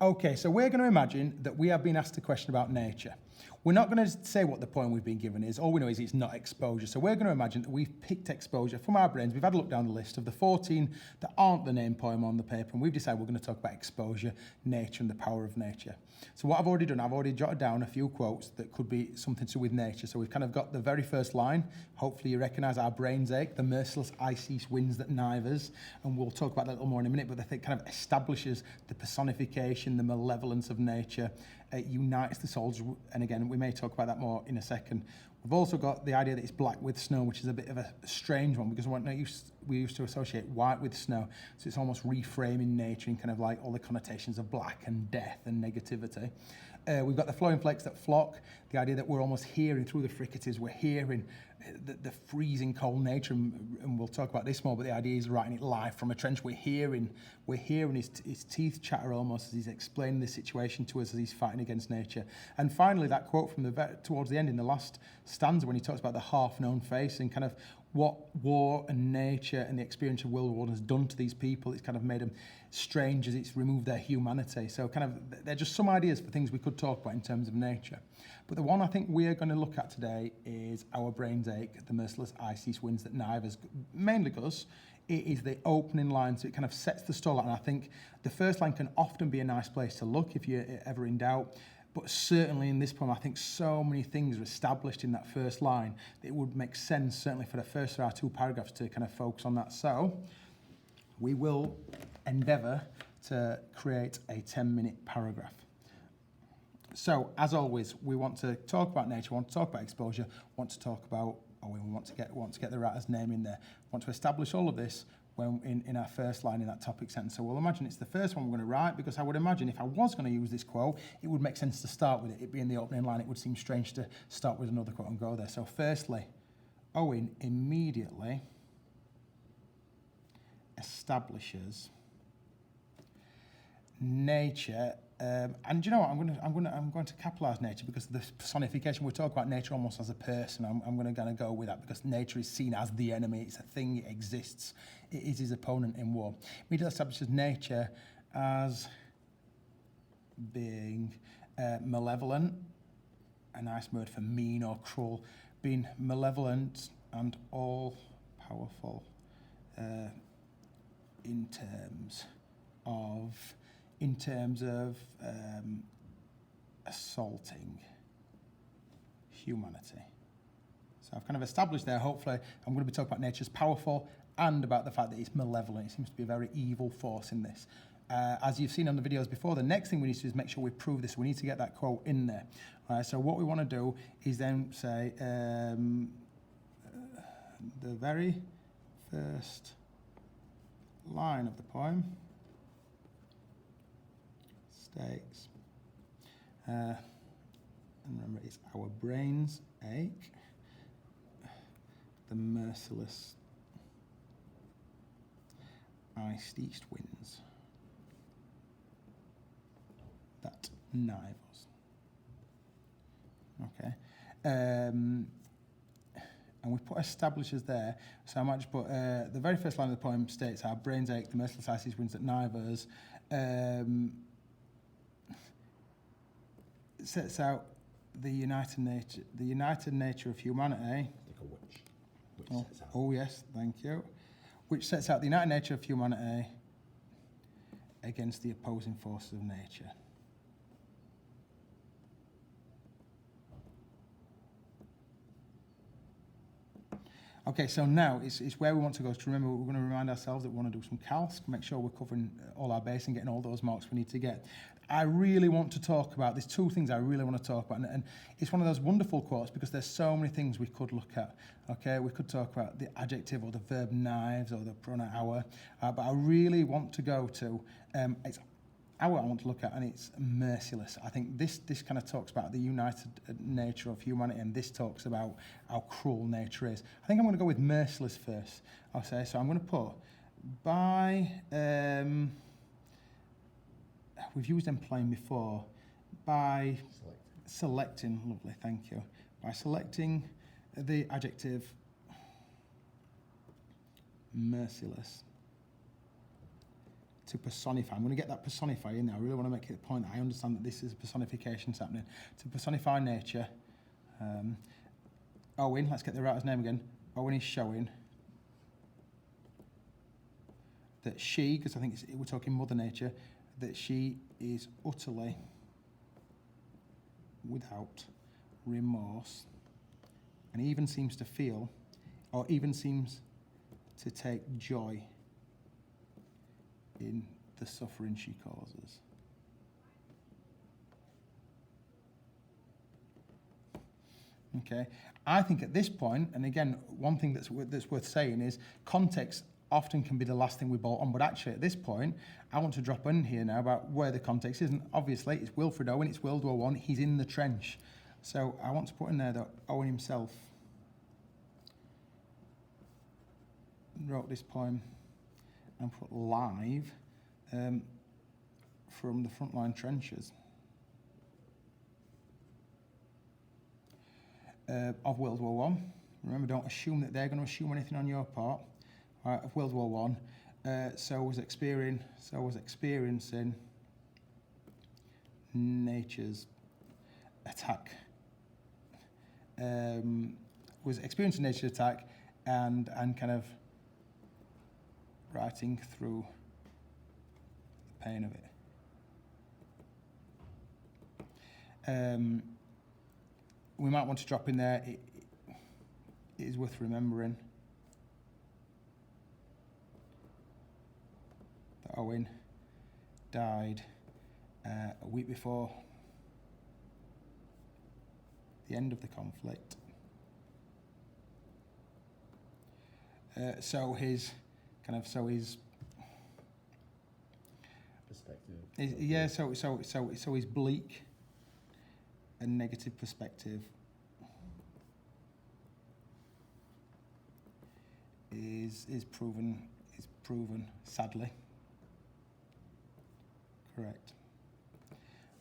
Okay, so we're going to imagine that we have been asked a question about nature. We're not going to say what the poem we've been given is. All we know is it's not exposure. So we're going to imagine that we've picked exposure from our brains. We've had a look down the list of the 14 that aren't the named poem on the paper, and we've decided we're going to talk about exposure, nature, and the power of nature. So what I've already done, I've already jotted down a few quotes that could be something to do with nature. So we've kind of got the very first line. Hopefully you recognise our brains ache, the merciless icy winds that knive us. And we'll talk about that a little more in a minute, but I think kind of establishes the personification, the malevolence of nature. It unites the souls, and again, we may talk about that more in a second. We've also got the idea that it's black with snow, which is a bit of a strange one because we used to associate white with snow, so it's almost reframing nature in kind of like all the connotations of black and death and negativity. We've got the flowing flakes that flock, the idea that we're almost hearing through the fricatives, we're hearing the freezing cold nature, and we'll talk about this more, but the idea is writing it live from a trench. We're hearing his teeth chatter almost as he's explaining the situation to us as he's fighting against nature. And finally, that quote from towards the end in the last stanza when he talks about the half-known face and kind of what war and nature and the experience of World War has done to these people. It's kind of made them strange as it's removed their humanity. So kind of, they're just some ideas for things we could talk about in terms of nature. But the one I think we are going to look at today is Our Brains Ache, the merciless icy winds that knive us, mainly because it is the opening line, so it kind of sets the stall out. And I think the first line can often be a nice place to look if you're ever in doubt. But certainly in this poem, I think so many things are established in that first line that it would make sense, certainly for the first of our two paragraphs, to kind of focus on that. So we will endeavour to create a 10-minute paragraph. So, as always, we want to talk about nature, we want to talk about exposure, want to talk about, or we want to get the writer's name in there, want to establish all of this when in our first line in that topic sentence. So we'll imagine it's the first one we're going to write, because I would imagine if I was going to use this quote, it would make sense to start with it. It being the opening line, it would seem strange to start with another quote and go there. So firstly, Owen immediately establishes nature. And you know what? I'm going to capitalise nature because the personification. We talk about nature almost as a person. I'm going to go with that because nature is seen as the enemy. It's a thing. It exists. It is his opponent in war. Immediately establishes nature as being malevolent. A nice word for mean or cruel. Being malevolent and all powerful in terms of assaulting humanity. So I've kind of established there, hopefully, I'm going to be talking about nature as powerful and about the fact that it's malevolent. It seems to be a very evil force in this. As you've seen on the videos before, the next thing we need to do is make sure we prove this. We need to get that quote in there. All right, so what we want to do is then say the very first line of the poem states, and remember it's our brains ache, the merciless ice-east winds that knife us. Okay. And we put establishes there, so I might just put the very first line of the poem states, our brains ache, the merciless ice-east winds that knife us. It sets out the united nature of humanity. Like a witch. Oh yes, thank you. Which sets out the united nature of humanity against the opposing forces of nature. Okay, so now it's where we want to go. To remember, we're going to remind ourselves that we want to do some CALSC, make sure we're covering all our base and getting all those marks we need to get. I really want to talk about, there's two things I really want to talk about, and it's one of those wonderful quotes because there's so many things we could look at. Okay, we could talk about the adjective or the verb knives or the pronoun our, but I really want to go to, it's our I want to look at, and it's merciless. I think this kind of talks about the united nature of humanity, and this talks about how cruel nature is. I think I'm going to go with merciless first. I'll say, so I'm going to put by, we've used employing before, by selecting, lovely, thank you, by selecting the adjective merciless to personify. I'm going to get that personify in there. I really want to make it a point that I understand that this is a personification that's happening. To personify nature, Owen, let's get the writer's name again. Owen is showing that she, because I think we're talking Mother Nature, that she is utterly without remorse, and even seems to feel, or even seems to take joy in the suffering she causes. Okay, I think at this point, and again, one thing that's worth saying is context often can be the last thing we bolt on, but actually at this point, I want to drop in here now about where the context is, and obviously it's Wilfred Owen, it's World War I, he's in the trench. So I want to put in there that Owen himself wrote this poem and put live from the frontline trenches of World War I. Remember, don't assume that they're going to assume anything on your part. Of World War I, so was experiencing nature's attack. Was experiencing nature's attack and kind of writing through the pain of it. We might want to drop in there, it is worth remembering that Owen died a week before the end of the conflict. So his perspective. So his bleak and negative perspective is proven sadly correct.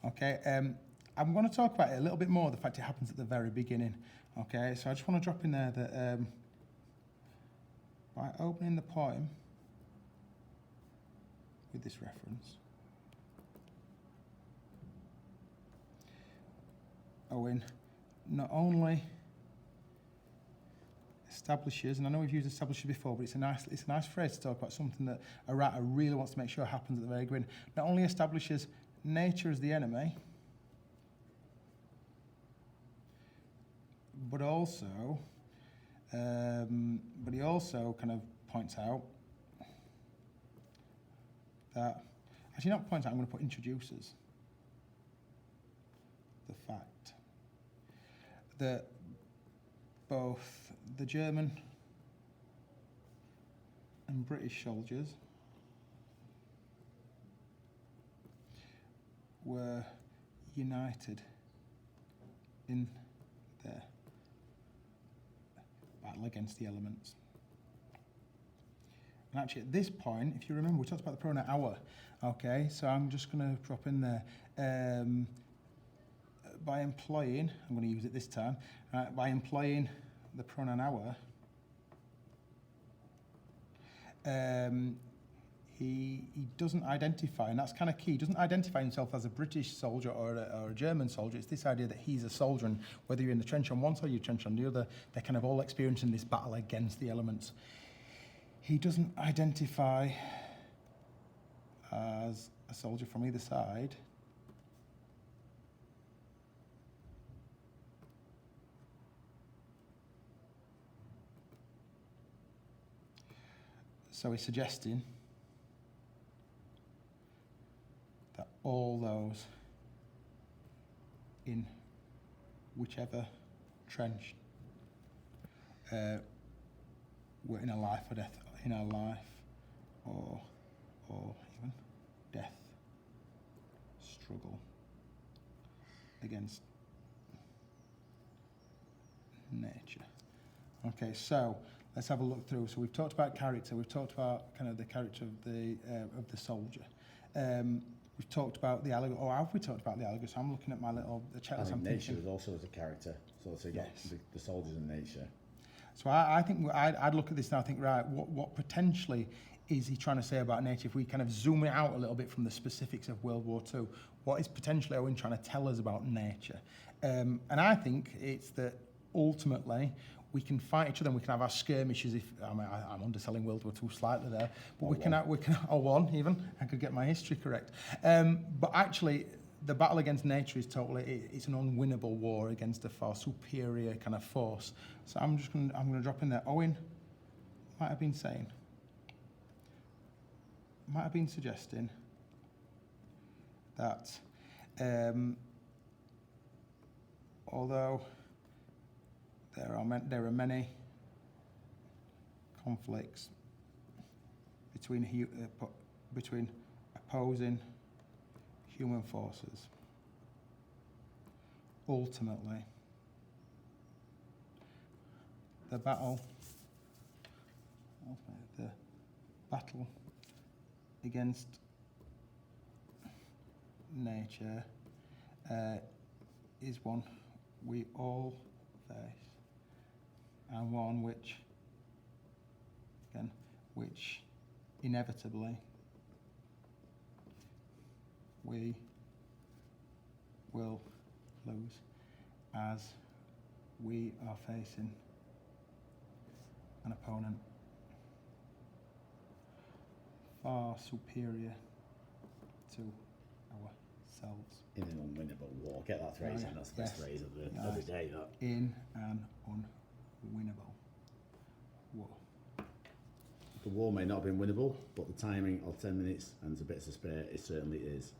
Okay, I'm going to talk about it a little bit more, the fact it happens at the very beginning. Okay, so I just want to drop in there that by opening the poem with this reference, Owen not only establishes, and I know we've used establishes before, but it's a nice phrase to talk about something that a writer really wants to make sure happens at the very beginning. Not only establishes nature as the enemy, but he also kind of points out that, actually not points out, I'm going to put introduces the fact that both the German and British soldiers were united in their battle against the elements. And actually at this point, if you remember, we talked about the pronoun our, okay, so I'm just going to drop in there, by employing, I'm going to use it this time, by employing the pronoun our, he doesn't identify, and that's kind of key, he doesn't identify himself as a British soldier or a German soldier. It's this idea that he's a soldier, and whether you're in the trench on one side or you're trench on the other, they're kind of all experiencing this battle against the elements. He doesn't identify as a soldier from either side. So he's suggesting that all those in whichever trench were in a life or death, in a life or even death struggle against nature. Okay, so let's have a look through. So we've talked about character. We've talked about kind of the character of the soldier. We've talked about the allegory. Or have we talked about the allegory? So I'm looking at my little checklist. I think I'm nature thinking, is also as a character. So you got the soldiers and nature. So I think I'd look at this now and think, right, what potentially is he trying to say about nature? If we kind of zoom it out a little bit from the specifics of World War II, what is potentially Owen trying to tell us about nature? And I think it's that ultimately we can fight each other and we can have our skirmishes. If I'm underselling World War II slightly there, but we can or one even. I could get my history correct. But actually, the battle against nature is it's an unwinnable war against a far superior kind of force. So I'm going to drop in there. Owen might have been suggesting that although there are many conflicts between opposing human forces, ultimately the battle against nature is one we all face, and one which inevitably we will lose, as we are facing an opponent far superior to ourselves. In an unwinnable war. Get that phrase in, that's the best phrase of the day. That. In an unwinnable war. The war may not have been winnable, but the timing of 10 minutes and a bit of spare, it certainly is.